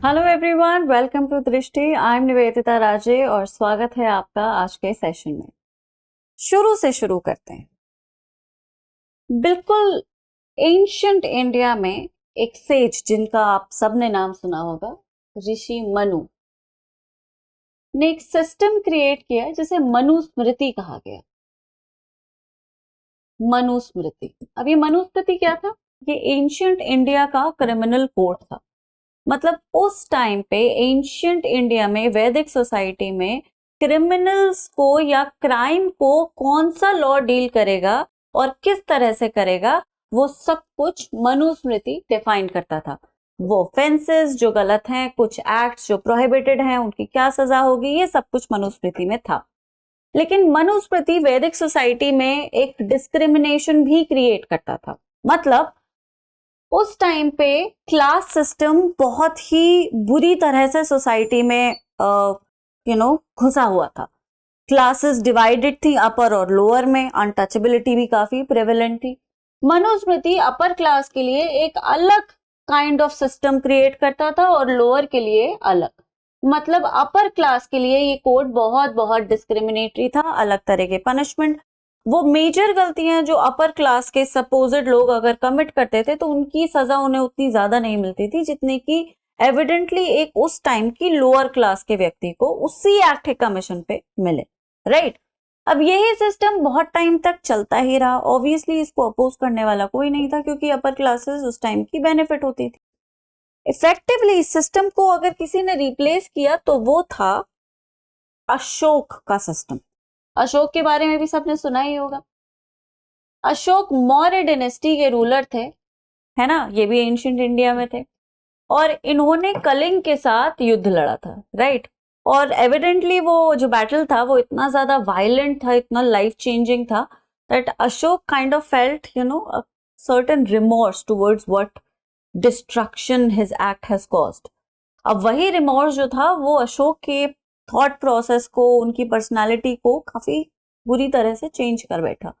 Hello everyone, welcome to दृष्टि। I am Nivedita राजे और स्वागत है आपका आज के सेशन में। शुरू से शुरू करते हैं। बिल्कुल एंशियंट इंडिया में एक सेज जिनका आप सबने नाम सुना होगा, ऋषि मनु ने एक सिस्टम क्रिएट किया जिसे मनुस्मृति कहा गया। मनुस्मृति। अब ये मनुस्मृति क्या था? ये एंशियंट इंडिया का क्रिमिनल कोड था। मतलब उस टाइम पे एंशियंट इंडिया में, वैदिक सोसाइटी में क्रिमिनल्स को या क्राइम को कौन सा लॉ डील करेगा और किस तरह से करेगा, वो सब कुछ मनुस्मृति डिफाइन करता था। वो ऑफेंसेस जो गलत हैं, कुछ एक्ट्स जो प्रोहिबिटेड हैं, उनकी क्या सजा होगी, ये सब कुछ मनुस्मृति में था। लेकिन मनुस्मृति वैदिक सोसाइटी में एक डिस्क्रिमिनेशन भी क्रिएट करता था। मतलब उस टाइम पे क्लास सिस्टम बहुत ही बुरी तरह से सोसाइटी में घुसा हुआ था। क्लासेस डिवाइडेड थी, अपर और लोअर में। अनटचेबिलिटी भी काफी प्रेवलेंट थी। मनुस्मृति अपर क्लास के लिए एक अलग काइंड ऑफ सिस्टम क्रिएट करता था और लोअर के लिए अलग। मतलब अपर क्लास के लिए ये कोड बहुत बहुत डिस्क्रिमिनेटरी था, अलग तरह के पनिशमेंट। वो मेजर गलतियां जो अपर क्लास के सपोजिड लोग अगर कमिट करते थे तो उनकी सजा उन्हें उतनी ज्यादा नहीं मिलती थी जितनी कि एविडेंटली एक उस टाइम की लोअर क्लास के व्यक्ति को उसी एक्ट कमीशन पे मिले। राइट। अब यही सिस्टम बहुत टाइम तक चलता ही रहा। ऑब्वियसली इसको अपोज करने वाला कोई नहीं था क्योंकि अपर क्लासेस उस टाइम की बेनिफिट होती थी। इफेक्टिवली इस सिस्टम को अगर किसी ने रिप्लेस किया तो वो था अशोक का सिस्टम। अशोक के बारे में भी सबने सुना ही होगा। अशोक मौर्य डायनेस्टी के रूलर थे, है ना। ये भी एंशिएंट इंडिया में थे और इन्होंने कलिंग के साथ युद्ध लड़ा था। राइट। और एविडेंटली वो जो बैटल था वो इतना ज्यादा वायलेंट था, इतना लाइफ चेंजिंग था that Ashok kind of felt a certain remorse towards what destruction his act has caused. अब वही रिमोर्स जो था वो अशोक के थॉट प्रोसेस को, उनकी पर्सनालिटी को काफी बुरी तरह से चेंज कर बैठा।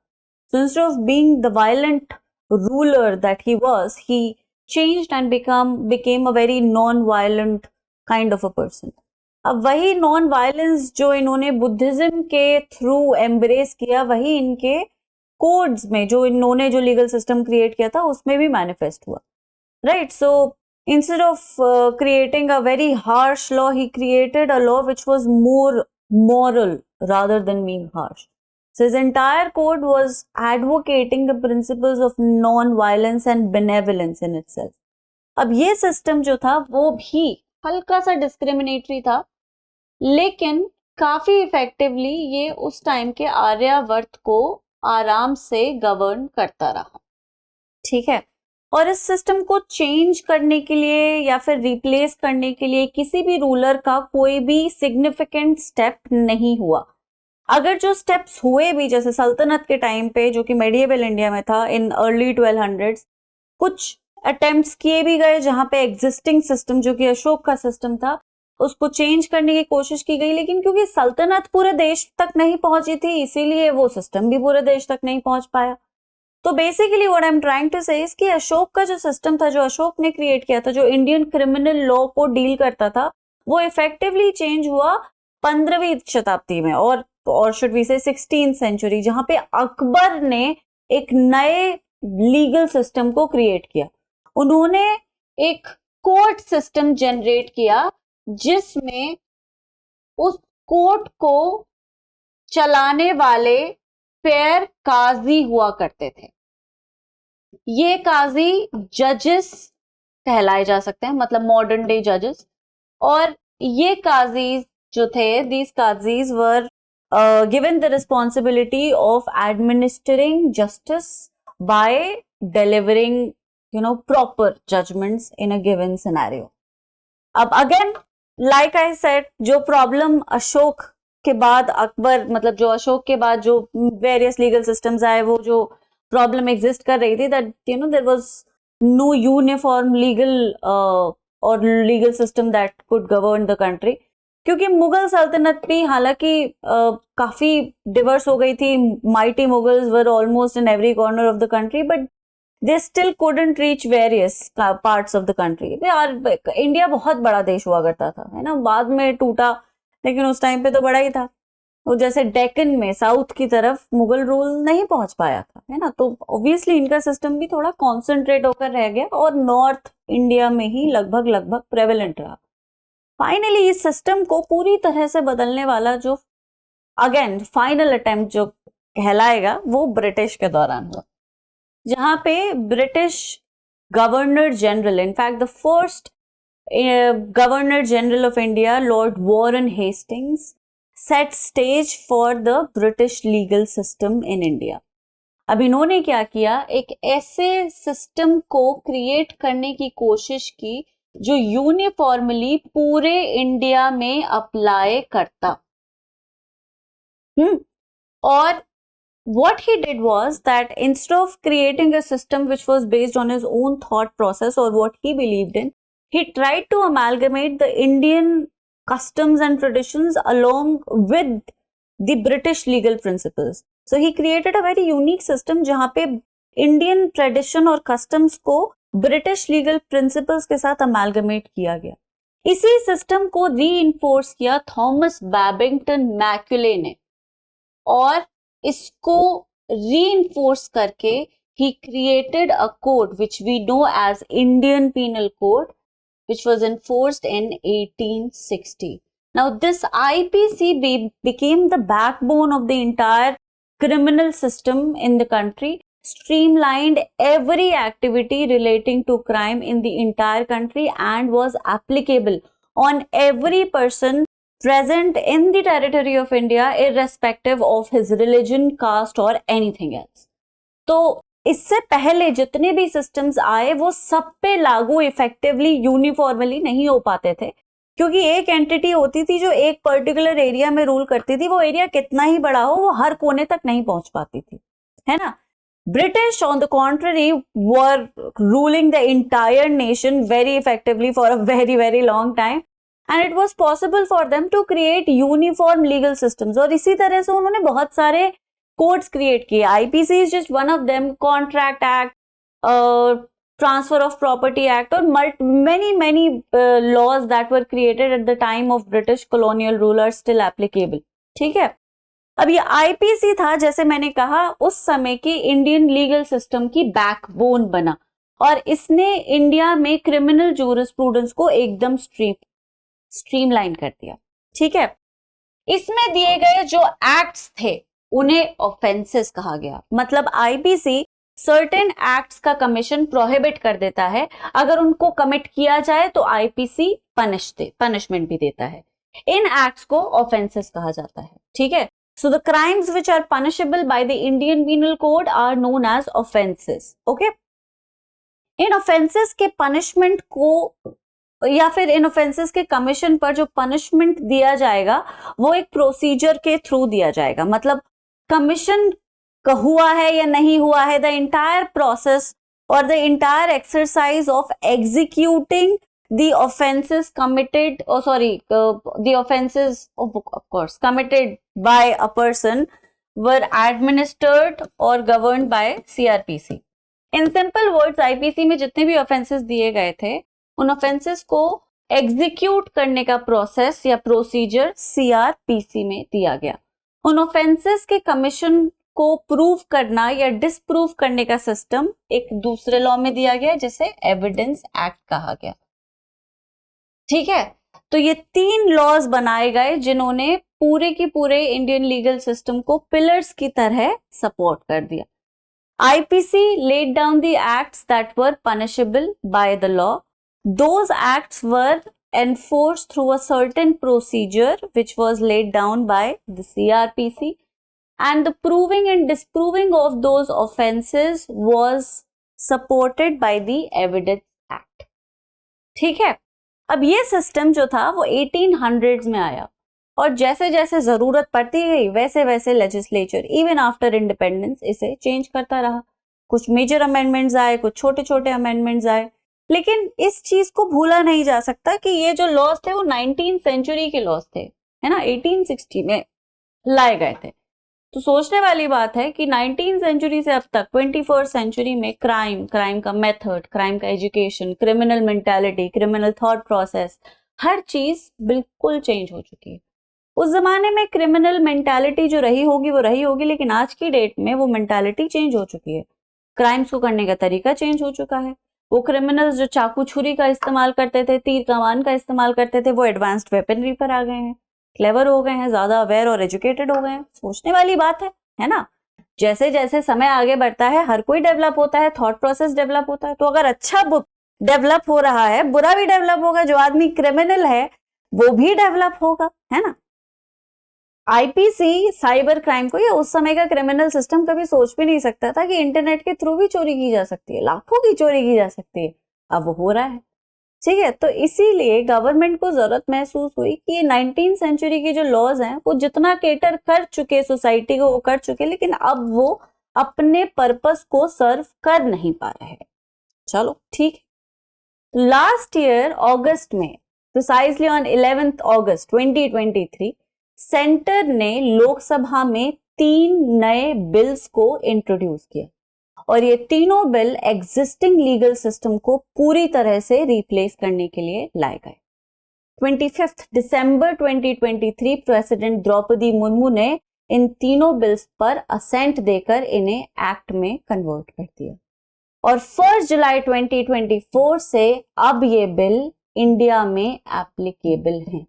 So instead of being the violent ruler that he was, he changed and became a very non-violent kind of a person. अब वही नॉन वायलेंस जो इन्होंने बुद्धिज्म के थ्रू एम्ब्रेस किया, वही इनके कोड्स में जो इन्होंने जो लीगल सिस्टम क्रिएट किया था उसमें भी मैनिफेस्ट हुआ। Right. So instead of creating a very harsh law, he created a law which was more moral rather than being harsh. So his entire code was advocating the principles of non-violence and benevolence in itself. अब ये system जो था वो भी हल्का सा discriminatory था, लेकिन काफी इफेक्टिवली ये उस टाइम के आर्यावर्त को आराम से गवर्न करता रहा। ठीक है। और इस सिस्टम को चेंज करने के लिए या फिर रिप्लेस करने के लिए किसी भी रूलर का कोई भी सिग्निफिकेंट स्टेप नहीं हुआ। अगर जो स्टेप्स हुए भी, जैसे सल्तनत के टाइम पे जो कि मेडिएवल इंडिया में था इन अर्ली 1200s, कुछ अटेम्प्ट्स किए भी गए जहां पे एग्जिस्टिंग सिस्टम जो कि अशोक का सिस्टम था उसको चेंज करने की कोशिश की गई, लेकिन क्योंकि सल्तनत पूरे देश तक नहीं पहुंची थी इसीलिए वो सिस्टम भी पूरे देश तक नहीं पहुंच पाया। तो basically what I am trying to say is कि अशोक का जो सिस्टम था, जो अशोक ने क्रिएट किया था, जो इंडियन क्रिमिनल लॉ को डील करता था, वो इफेक्टिवली चेंज हुआ 15वीं शताब्दी में और शुड वी से 16th सेंचुरी, जहां पे अकबर ने एक नए लीगल सिस्टम को क्रिएट किया। उन्होंने एक कोर्ट सिस्टम जनरेट किया जिसमें उस कोर्ट को चलाने वाले फेयर काजी हुआ करते थे। ये काजी जजेस कहलाए जा सकते हैं, मतलब मॉडर्न डे जजेस। और ये काजीज जो थे, दीज काजीज were given the responsibility of administering justice by delivering proper judgments in a given scenario. अब अगेन लाइक आई सेड, जो प्रॉब्लम अशोक के बाद अकबर, मतलब जो अशोक के बाद जो वेरियस लीगल सिस्टम्स आए, वो जो प्रॉब्लम एग्जिस्ट कर रही थी that there was no uniform legal और legal system that could govern the country. क्योंकि मुगल सल्तनत भी हालांकि काफी डिवर्स हो गई थी, mighty Mughals were almost in every corner of the country, but they still couldn't reach various parts of the country. India बहुत बड़ा देश हुआ करता था, है ना, बाद में टूटा, लेकिन उस टाइम पे तो बड़ा ही था। तो जैसे डेक्कन में साउथ की तरफ मुगल रूल नहीं पहुंच पाया था, है ना, तो ऑब्वियसली इनका सिस्टम भी थोड़ा कॉन्सेंट्रेट होकर रह गया और नॉर्थ इंडिया में ही लगभग प्रेवेलेंट रहा। फाइनली इस सिस्टम को पूरी तरह से बदलने वाला जो अगेन फाइनल अटेम्प्ट जो कहलाएगा वो ब्रिटिश के दौरान हुआ, जहां पे British governor general, in fact the first governor general of India Lord Warren Hastings set stage for the British legal system in India. अब इन्होंने क्या किया, एक ऐसे सिस्टम को क्रिएट करने की कोशिश की जो यूनिफॉर्मली पूरे इंडिया में अप्लाई करता। और what he did was that instead of creating a system which was based on his own thought process or what he believed in, he tried to amalgamate the Indian customs and traditions along with the British legal principles. So he created a very unique system जहां पे Indian tradition और customs को British legal principles के साथ amalgamate किया गया। इसी system को reinforce किया थॉमस बैबिंगटन मैक्यूले ने, और इसको reinforce करके he created a code which we know as Indian Penal Code, which was enforced in 1860. Now this IPC became the backbone of the entire criminal system in the country, streamlined every activity relating to crime in the entire country and was applicable on every person present in the territory of India irrespective of his religion, caste or anything else. तो इससे पहले जितने भी systems आए वो सब पे लागू इफेक्टिवली यूनिफॉर्मली नहीं हो पाते थे, क्योंकि एक एंटिटी होती थी जो एक पर्टिकुलर एरिया में रूल करती थी, वो एरिया कितना ही बड़ा हो वो हर कोने तक नहीं पहुंच पाती थी, है ना। British on the contrary were ruling the entire nation very effectively for a very long time, and it was possible for them to create uniform legal systems. और इसी तरह से उन्होंने बहुत सारे कोड्स क्रिएट किए। IPC is just one of them, Contract Act, Transfer of Property Act और many laws that were created at the time of British colonial rule are still applicable. ठीक है, अब ये IPC था, जैसे मैंने कहा, उस समय की इंडियन लीगल सिस्टम की बैकबोन बना, और इसने इंडिया में क्रिमिनल जूरिस्प्रूडेंस को एकदम स्ट्रीमलाइन कर दिया। ठीक है, इसमें दिए गए जो एक्ट्स थे उन्हें ऑफेंसेस कहा गया। मतलब IPC सर्टेन एक्ट्स का कमीशन प्रोहिबिट कर देता है, अगर उनको कमिट किया जाए तो IPC पनिशमेंट भी देता है। इन एक्ट्स को ऑफेंसेस कहा जाता है। ठीक है, so the crimes which are punishable by the Indian Penal Code are known as offenses. Okay, in offenses के punishment को या फिर इन offenses के कमीशन पर जो punishment दिया जाएगा वो एक प्रोसीजर के थ्रू दिया जाएगा। मतलब कमीशन हुआ है या नहीं हुआ है, the entire process or the entire exercise of executing the offenses committed, the offenses of course committed by a person were administered or governed by CRPC. In simple words, IPC में जितने भी offenses दिए गए थे उन offenses को execute करने का process या procedure CRPC में दिया गया। उन offenses के commission को प्रूव करना या डिसप्रूव करने का सिस्टम एक दूसरे लॉ में दिया गया जिसे एविडेंस एक्ट कहा गया। ठीक है, तो ये 3 लॉज बनाए गए जिन्होंने पूरे के पूरे इंडियन लीगल सिस्टम को पिलर्स की तरह सपोर्ट कर दिया। IPC laid down the acts that were punishable by the law. Those acts were enforced through a certain procedure which was laid down by the CRPC, and the proving and disproving of those offenses was supported by the Evidence Act. ठीक है, अब ये system जो था वो 1800s में आया, और जैसे जैसे जरूरत पड़ती गई वैसे वैसे लेजिस्लेचर इवन आफ्टर इंडिपेंडेंस इसे चेंज करता रहा। कुछ मेजर अमेंडमेंट्स आए, कुछ छोटे छोटे अमेंडमेंट्स आए, लेकिन इस चीज को भूला नहीं जा सकता कि ये जो लॉज थे वो 19th सेंचुरी के लॉज थे, है ना, 1860 में लाए गए थे। तो सोचने वाली बात है कि 19 सेंचुरी से अब तक 21st सेंचुरी में क्राइम का मेथड, क्राइम का education, criminal mentality, criminal thought process, हर चीज बिल्कुल चेंज हो चुकी है। उस जमाने में क्रिमिनल मेंटालिटी जो रही होगी वो रही होगी, लेकिन आज की डेट में वो मेंटालिटी चेंज हो चुकी है। क्राइम्स को करने का तरीका चेंज हो चुका है। वो क्रिमिनल्स जो चाकू छुरी का इस्तेमाल करते थे, तीर कमान का इस्तेमाल करते थे, वो एडवांस्ड वेपनरी पर आ गए हैं, क्लेवर हो गए हैं, ज्यादा अवेयर और एजुकेटेड हो गए हैं। सोचने वाली बात है ना। जैसे जैसे समय आगे बढ़ता है हर कोई डेवलप होता है, थॉट प्रोसेस डेवलप होता है। तो अगर अच्छा डेवलप हो रहा है, बुरा भी डेवलप होगा। जो आदमी क्रिमिनल है वो भी डेवलप होगा, है ना। आईपीसी साइबर क्राइम को, या उस समय का क्रिमिनल सिस्टम कभी सोच भी नहीं सकता था कि इंटरनेट के थ्रू भी चोरी की जा सकती है, लाखों की चोरी की जा सकती है। अब वो हो रहा है, ठीक है। तो इसीलिए गवर्नमेंट को जरूरत महसूस हुई कि ये 19 सेंचुरी के जो लॉज हैं वो जितना केटर कर चुके सोसाइटी को वो कर चुके, लेकिन अब वो अपने पर्पस को सर्व कर नहीं पा रहे हैं। चलो ठीक। लास्ट ईयर अगस्त में, precisely on 11th August 2023, centre ने लोकसभा में 3 नए बिल्स को इंट्रोड्यूस किया और ये तीनों बिल एग्जिस्टिंग लीगल सिस्टम को पूरी तरह से रिप्लेस करने के लिए लाए गए। 25 दिसंबर 2023 प्रेसिडेंट द्रौपदी मुर्मू ने इन तीनों बिल्स पर असेंट देकर इन्हें एक्ट में कन्वर्ट कर दिया और 1 जुलाई 2024 से अब ये बिल इंडिया में एप्लीकेबल हैं।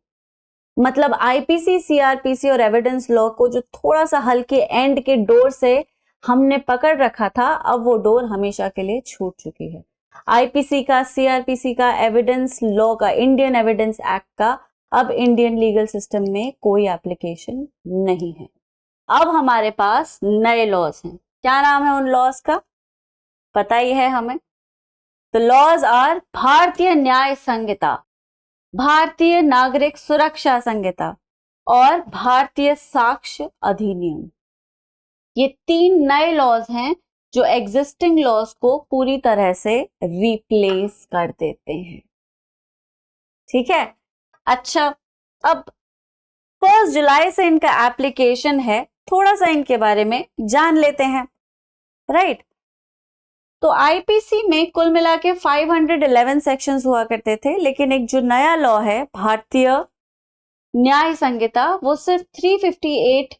मतलब आईपीसी, सीआरपीसी और एविडेंस लॉ को जो थोड़ा सा हल्के एंड के डोर से हमने पकड़ रखा था, अब वो डोर हमेशा के लिए छूट चुकी है। आईपीसी का, सीआरपीसी का, एविडेंस लॉ का, इंडियन एविडेंस एक्ट का अब इंडियन लीगल सिस्टम में कोई एप्लीकेशन नहीं है। अब हमारे पास नए लॉज हैं। क्या नाम है उन लॉज का, पता ही है हमें। द लॉज आर भारतीय न्याय संहिता, भारतीय नागरिक सुरक्षा संहिता और भारतीय साक्ष्य अधिनियम। ये 3 नए लॉज हैं जो एग्जिस्टिंग लॉज को पूरी तरह से रिप्लेस कर देते हैं, ठीक है। अच्छा, अब 1 जुलाई से इनका एप्लीकेशन है, थोड़ा सा इनके बारे में जान लेते हैं, राइट। तो आईपीसी में कुल मिला के 511 सेक्शंस हुआ करते थे, लेकिन एक जो नया लॉ है भारतीय न्याय संहिता, वो सिर्फ 358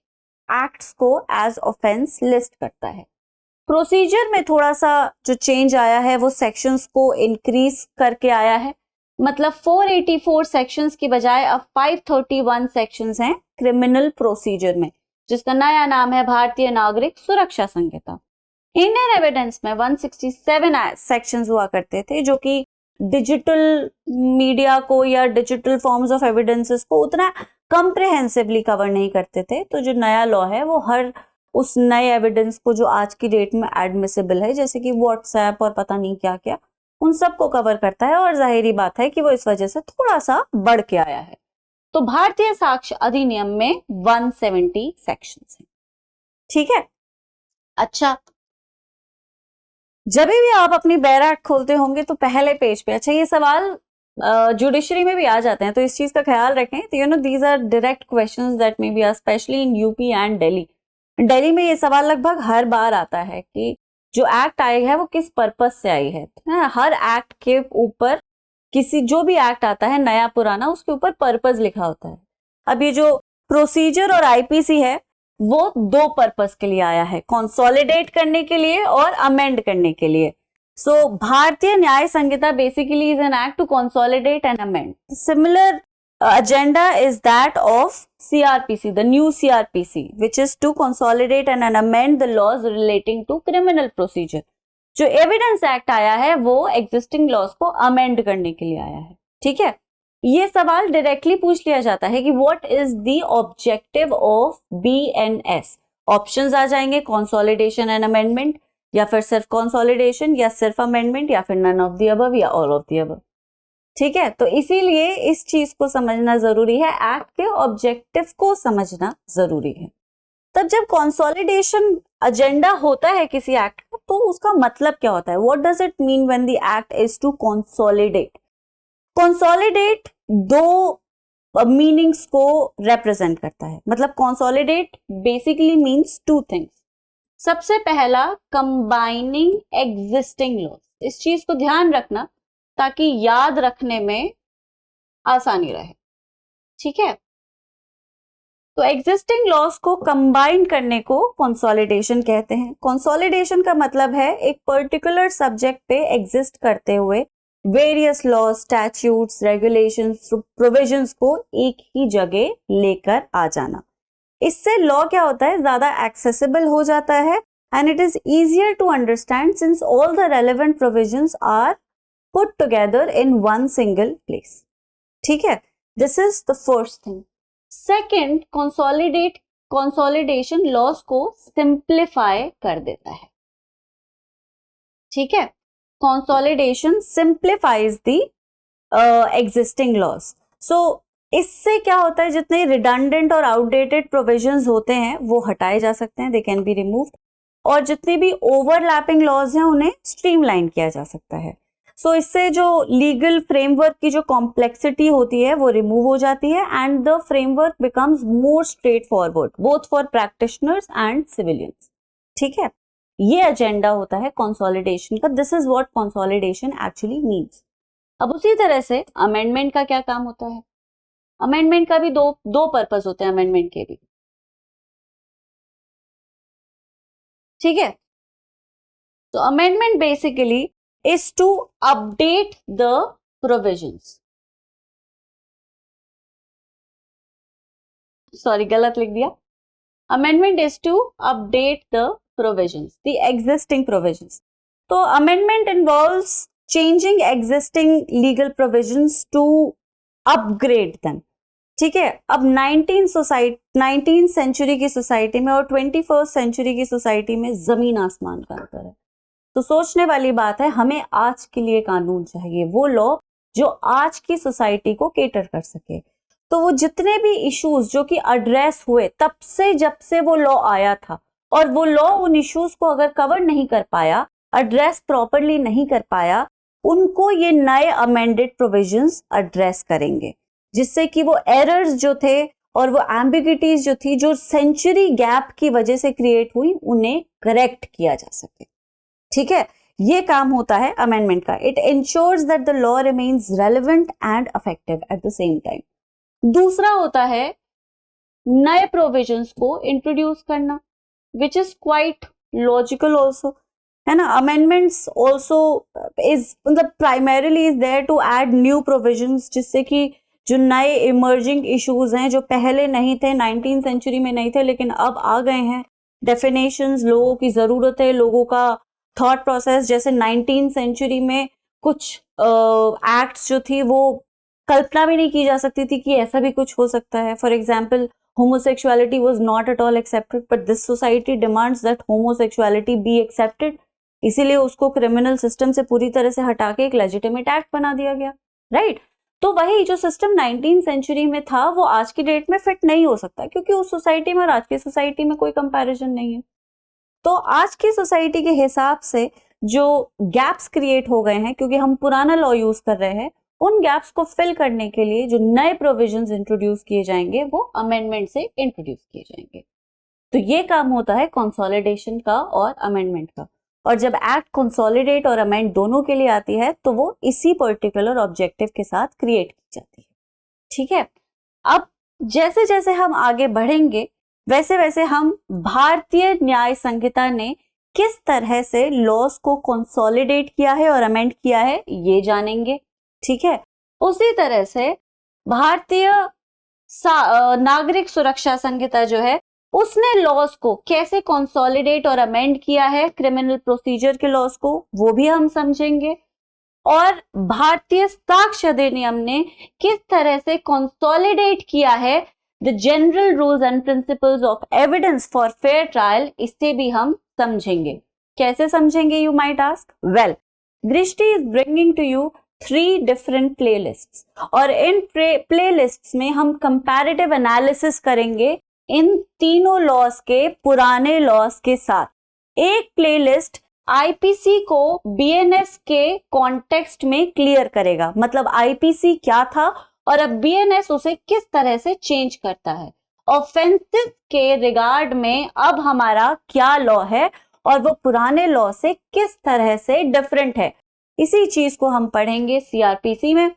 एक्ट्स को एज ऑफेंस लिस्ट करता है। प्रोसीजर में थोड़ा सा जो चेंज आया है वो सेक्शंस को इंक्रीज करके आया है। मतलब 484 सेक्शंस की बजाय अब 531 सेक्शंस हैं क्रिमिनल प्रोसीजर में, जिसका नया नाम है भारतीय नागरिक सुरक्षा संहिता। इंडियन एविडेंस में 167 सेक्शंस हुआ करते थे, जो कि डिजिटल मीडिया को या डिजिटल फॉर्म्स ऑफ एविडेंसेस को उतना कंप्रिहेंसिवली कवर नहीं करते थे। तो जो नया लॉ है वो हर उस नए एविडेंस को जो आज की डेट में एडमिसिबल है, जैसे कि व्हाट्सएप और पता नहीं क्या क्या, उन सब को कवर करता है और जाहिर बात है कि वो इस वजह से थोड़ा सा बढ़ के आया है। तो भारतीय साक्ष्य अधिनियम में 170 सेक्शंस हैं, ठीक है। अच्छा, जब भी आप अपनी बैराक खोलते होंगे तो पहले पेज पे, अच्छा ये सवाल जुडिशरी में भी आ जाते हैं, तो इस चीज का ख्याल रखें। तो you know these are direct questions that may be asked specially in UP and Delhi. Delhi में ये सवाल लगभग हर बार आता है कि जो एक्ट आई है वो किस पर्पस से आई है। हर एक्ट के ऊपर किसी जो भी एक्ट आता है नया पुराना, उसके ऊपर पर्पस लिखा होता है। अब ये जो प्रोसीजर और आईपीसी है वो 2 पर्पस के लिए आया है, कंसोलिडेट करने के लिए और अमेंड करने के लिए। So Bharatiya Nyaya Sanhita basically is an act to consolidate and amend. Similar agenda is that of CRPC, the new CRPC, which is to consolidate and amend the laws relating to criminal procedure. जो evidence act आया है वो existing laws को amend करने के लिए आया है, ठीक है। ये सवाल डायरेक्टली पूछ लिया जाता है कि what is the objective of BNS। Options आ जाएंगे, कंसोलिडेशन एंड अमेंडमेंट, या फिर सिर्फ कंसोलिडेशन, या सिर्फ अमेंडमेंट, या फिर नन ऑफ द अबव, या ऑल ऑफ द अबव, ठीक है। तो इसीलिए इस चीज को समझना जरूरी है, एक्ट के ऑब्जेक्टिव को समझना जरूरी है। तब जब कंसोलिडेशन एजेंडा होता है किसी एक्ट का, तो उसका मतलब क्या होता है, what does it mean when the act is to consolidate. Consolidate 2 meanings को रिप्रेजेंट करता है। मतलब consolidate basically means two things. सबसे पहला, कंबाइनिंग एग्जिस्टिंग लॉज। इस चीज को ध्यान रखना ताकि याद रखने में आसानी रहे, ठीक है। तो एग्जिस्टिंग लॉज को कंबाइन करने को कंसोलिडेशन कहते हैं। कंसोलिडेशन का मतलब है एक पर्टिकुलर सब्जेक्ट पे एग्जिस्ट करते हुए various laws, statutes, regulations, provisions को एक ही जगह लेकर आ जाना। इससे लॉ क्या होता है, ज्यादा एक्सेसिबल हो जाता है and it is easier to understand since all the relevant provisions are put together in one single place, ठीक है। This is the first thing. Second, consolidation laws को सिंप्लीफाई कर देता है, ठीक है। Consolidation simplifies the existing laws. So इससे क्या होता है, जितने रिडंडेंट और आउटडेटेड प्रोविजंस होते हैं वो हटाए जा सकते हैं, दे कैन बी रिमूव्ड, और जितने भी ओवरलैपिंग लॉज हैं उन्हें स्ट्रीमलाइन किया जा सकता है। सो इससे जो लीगल फ्रेमवर्क की जो कॉम्प्लेक्सिटी होती है वो रिमूव हो जाती है and the framework becomes more straight forward both for practitioners and civilians, ठीक है। ये एजेंडा होता है कंसोलिडेशन का। This is what consolidation actually means. अब उसी तरह से अमेंडमेंट का क्या काम होता है। अमेंडमेंट का भी दो पर्पस होते हैं, अमेंडमेंट के भी, ठीक है। तो amendment basically is to update the provisions. Sorry, गलत लिख दिया। Amendment is to update the provisions, the existing provisions. तो amendment involves changing existing legal provisions to upgrade them. ठीक है। अब 19th सेंचुरी की सोसाइटी में और 21st सेंचुरी की सोसाइटी में जमीन आसमान का अंतर है। तो सोचने वाली बात है, हमें आज के लिए कानून चाहिए, वो लॉ जो आज की सोसाइटी को केटर कर सके। तो वो जितने भी इश्यूज जो कि एड्रेस हुए तब से, जब से वो लॉ आया था, और वो लॉ उन इश्यूज को अगर कवर नहीं कर पाया, एड्रेस प्रॉपरली नहीं कर पाया, उनको ये नए अमेंडेड प्रोविजंस एड्रेस करेंगे, जिससे कि वो एरर्स जो थे और वो एम्बिग्युइटीज जो थी, जो सेंचुरी गैप की वजह से क्रिएट हुई, उन्हें करेक्ट किया जा सके, ठीक है। ये काम होता है अमेंडमेंट का। It ensures that the law remains relevant and effective at the same time. दूसरा होता है नए प्रोविजंस को इंट्रोड्यूस करना, which is quite logical also, है ना। अमेंडमेंट्स ऑल्सो इज मतलब प्राइमरीली इज there to add new provisions, जिससे कि जो नए इमर्जिंग इश्यूज हैं, जो पहले नहीं थे, 19th सेंचुरी में नहीं थे लेकिन अब आ गए हैं, डेफिनेशंस, लोगों की जरूरत है, लोगों का थॉट प्रोसेस। जैसे 19th सेंचुरी में कुछ एक्ट्स जो थी वो कल्पना भी नहीं की जा सकती थी कि ऐसा भी कुछ हो सकता है। For example, homosexuality was not at all accepted, but this society demands that homosexuality be accepted, इसीलिए उसको क्रिमिनल सिस्टम से पूरी तरह से हटा के एक लेजिटिमेट एक्ट बना दिया गया, राइट। तो वही जो सिस्टम 19th सेंचुरी में था वो आज की डेट में फिट नहीं हो सकता, क्योंकि उस सोसाइटी में और आज की सोसाइटी में कोई कंपैरिजन नहीं है। तो आज की सोसाइटी के हिसाब से जो गैप्स क्रिएट हो गए हैं, क्योंकि हम पुराना लॉ यूज कर रहे हैं, उन गैप्स को फिल करने के लिए जो नए प्रोविजंस इंट्रोड्यूस किए जाएंगे वो अमेंडमेंट से इंट्रोड्यूस किए जाएंगे। तो ये काम होता है कंसोलिडेशन का और अमेंडमेंट का। और जब एक्ट कंसोलिडेट और अमेंड दोनों के लिए आती है तो वो इसी पर्टिकुलर ऑब्जेक्टिव के साथ क्रिएट की जाती है, ठीक है। अब जैसे जैसे हम आगे बढ़ेंगे वैसे वैसे हम भारतीय न्याय संहिता ने किस तरह से लॉस को कंसोलिडेट किया है और अमेंड किया है ये जानेंगे, ठीक है। उसी तरह से भारतीय नागरिक सुरक्षा संहिता जो है उसने लॉस को कैसे कंसोलिडेट और अमेंड किया है, क्रिमिनल प्रोसीजर के लॉस को, वो भी हम समझेंगे। और भारतीय साक्ष्य अधिनियम ने किस तरह से कंसोलिडेट किया है the general rules and principles of evidence for fair trial, इससे भी हम समझेंगे। कैसे समझेंगे, you might ask. Well, Drishti is bringing to you 3 different playlists, और इन प्लेलिस्ट्स में हम कंपैरेटिव एनालिसिस करेंगे इन तीनों लॉस के, पुराने लॉस के साथ। एक प्लेलिस्ट आईपीसी को बीएनएस के कॉन्टेक्स्ट में क्लियर करेगा, मतलब आईपीसी क्या था और अब बीएनएस उसे किस तरह से चेंज करता है। ऑफेंसिव के रिगार्ड में अब हमारा क्या लॉ है और वो पुराने लॉ से किस तरह से डिफरेंट है, इसी चीज को हम पढ़ेंगे सीआरपीसी में,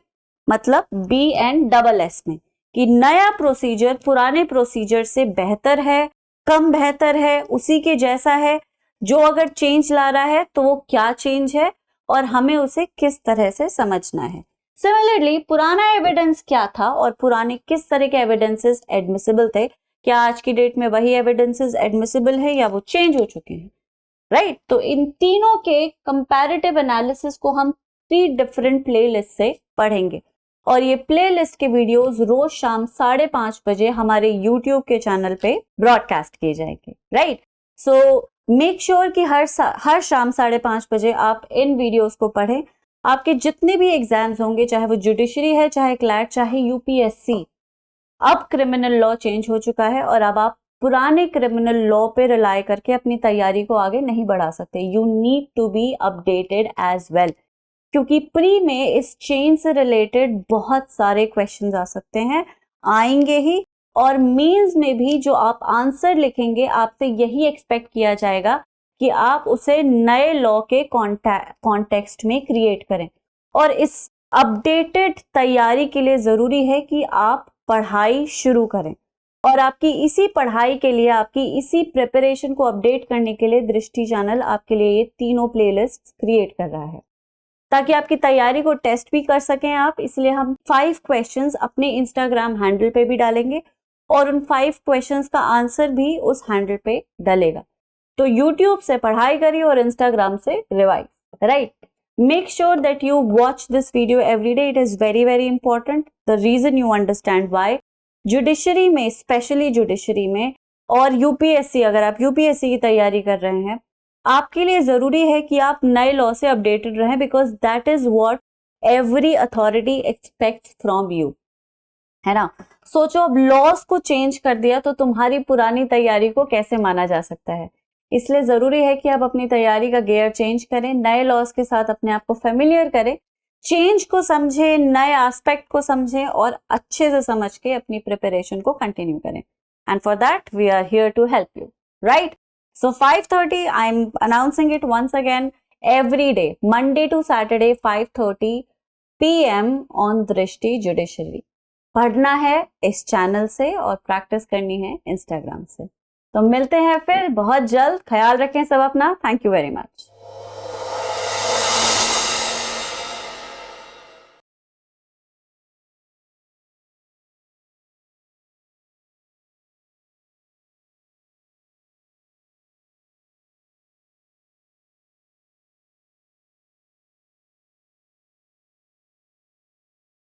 मतलब BNSS में, कि नया प्रोसीजर पुराने प्रोसीजर से बेहतर है, कम बेहतर है, उसी के जैसा है, जो अगर चेंज ला रहा है तो वो क्या चेंज है और हमें उसे किस तरह से समझना है। सिमिलरली पुराना एविडेंस क्या था और पुराने किस तरह के एविडेंसेस एडमिसिबल थे, क्या आज की डेट में वही एविडेंसेस एडमिसिबल है या वो चेंज हो चुके हैं, राइट। तो इन तीनों के कंपैरेटिव एनालिसिस को हम 3 डिफरेंट प्लेलिस्ट से पढ़ेंगे और ये प्लेलिस्ट के वीडियोस रोज शाम 5:30 बजे हमारे यूट्यूब के चैनल पे ब्रॉडकास्ट किए जाएंगे, राइट। सो मेक श्योर कि हर शाम 5:30 बजे आप इन वीडियोस को पढ़ें। आपके जितने भी एग्जाम्स होंगे, चाहे वो जुडिशरी है, चाहे क्लैट, चाहे यूपीएससी, अब क्रिमिनल लॉ चेंज हो चुका है और अब आप पुराने क्रिमिनल लॉ पे रिलाई करके अपनी तैयारी को आगे नहीं बढ़ा सकते। You need to be updated as well, क्योंकि प्री में इस चेंज से रिलेटेड बहुत सारे क्वेश्चंस आ सकते हैं, आएंगे ही, और मेंस में भी जो आप आंसर लिखेंगे आपसे यही एक्सपेक्ट किया जाएगा कि आप उसे नए लॉ के कॉन्टेक्स्ट में क्रिएट करें। और इस अपडेटेड तैयारी के लिए जरूरी है कि आप पढ़ाई शुरू करें, और आपकी इसी पढ़ाई के लिए, आपकी इसी प्रिपरेशन को अपडेट करने के लिए दृष्टि चैनल आपके लिए ये तीनों प्लेलिस्ट क्रिएट कर रहा है, ताकि आपकी तैयारी को टेस्ट भी कर सकें आप। इसलिए हम 5 क्वेश्चंस अपने इंस्टाग्राम हैंडल पे भी डालेंगे और उन 5 क्वेश्चंस का आंसर भी उस हैंडल पे डलेगा। तो यूट्यूब से पढ़ाई करिए और इंस्टाग्राम से revise, right. Make sure that you watch this video every day. It is very, very important. The reason you understand why. Judiciary में, स्पेशली जुडिशरी में, और यूपीएससी, अगर आप यूपीएससी की तैयारी कर रहे हैं, आपके लिए जरूरी है कि आप नए लॉ से अपडेटेड रहें, because that is what every authority aspects from you, है ना। सोचो अब लॉस को चेंज कर दिया तो तुम्हारी पुरानी तैयारी को कैसे माना जा सकता है। इसलिए जरूरी है कि आप अपनी तैयारी का गियर चेंज करें, नए लॉस के साथ अपने आप को फेमिलियर करें, चेंज को समझें, नए एस्पेक्ट को समझें और अच्छे से समझ के अपनी प्रिपरेशन को कंटिन्यू करें। And for that we are here to help you, right. So 5:30 I am announcing it once again, every day Monday to Saturday 5:30 PM on Drishti judiciary. पढ़ना है इस चैनल से और प्रैक्टिस करनी है इंस्टाग्राम से। तो मिलते हैं फिर बहुत जल्द। ख्याल रखें सब अपना। Thank you very much.